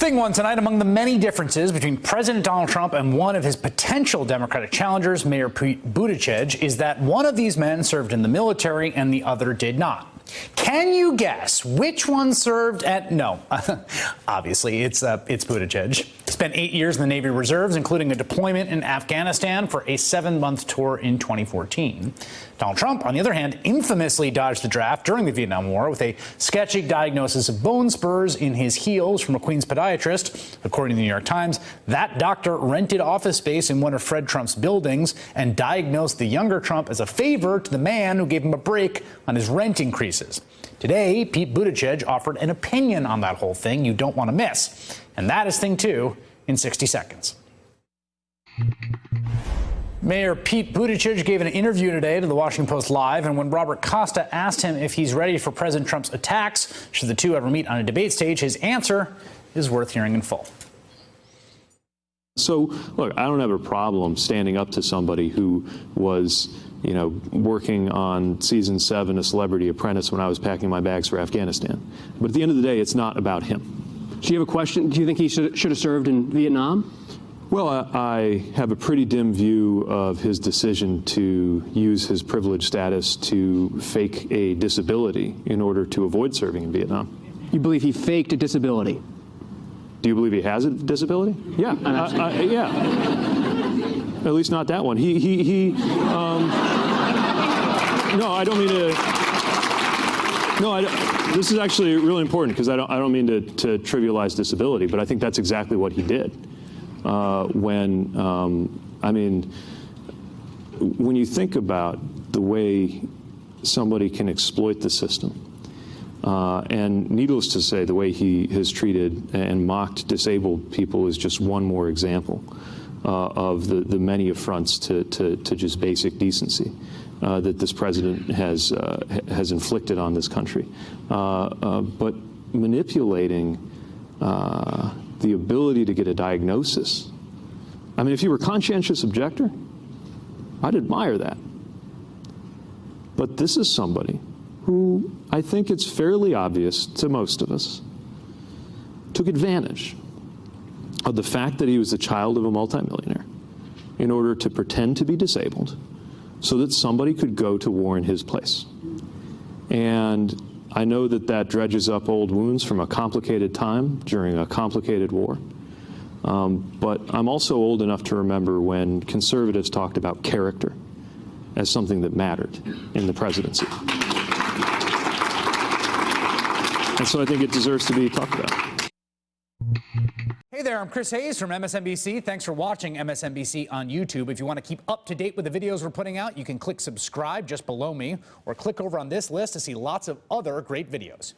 Thing one tonight, among the many differences between President Donald Trump and one of his potential Democratic challengers, Mayor Pete Buttigieg, is that one of these men served in the military and the other did not. Can you guess which one served at? No, obviously it's Buttigieg. Spent 8 years in the Navy Reserves, including a deployment in Afghanistan for a 7-month tour in 2014. Donald Trump, on the other hand, infamously dodged the draft during the Vietnam War with a sketchy diagnosis of bone spurs in his heels from a Queens podiatrist. According to the New York Times, that doctor rented office space in one of Fred Trump's buildings and diagnosed the younger Trump as a favor to the man who gave him a break on his rent increases. Today, Pete Buttigieg offered an opinion on that whole thing you don't want to miss. And that is thing two in 60 seconds. Mayor Pete Buttigieg gave an interview today to the Washington Post Live, and when Robert Costa asked him if he's ready for President Trump's attacks should the two ever meet on a debate stage, his answer is worth hearing in full. So, look, I don't have a problem standing up to somebody who was, working on season 7 of Celebrity Apprentice when I was packing my bags for Afghanistan. But at the end of the day, it's not about him. Do you have a question? Do you think he should have served in Vietnam? Well, I have a pretty dim view of his decision to use his privileged status to fake a disability in order to avoid serving in Vietnam. You believe he faked a disability? Do you believe he has a disability? Yeah. Yeah. At least not that one. No, I don't mean to. No, this is actually really important because I don't mean to trivialize disability, but I think that's exactly what he did. When you think about the way somebody can exploit the system, and needless to say, the way he has treated and mocked disabled people is just one more example of the many affronts to just basic decency that this president has inflicted on this country. But manipulating the ability to get a diagnosis. I mean, if you were a conscientious objector, I'd admire that. But this is somebody who I think it's fairly obvious to most of us took advantage of the fact that he was the child of a multimillionaire in order to pretend to be disabled so that somebody could go to war in his place. And I know that dredges up old wounds from a complicated time during a complicated war. But I'm also old enough to remember when conservatives talked about character as something that mattered in the presidency. And so I think it deserves to be talked about. Hey there, I'm Chris Hayes from MSNBC. Thanks for watching MSNBC on YouTube. If you want to keep up to date with the videos we're putting out, you can click subscribe just below me or click over on this list to see lots of other great videos.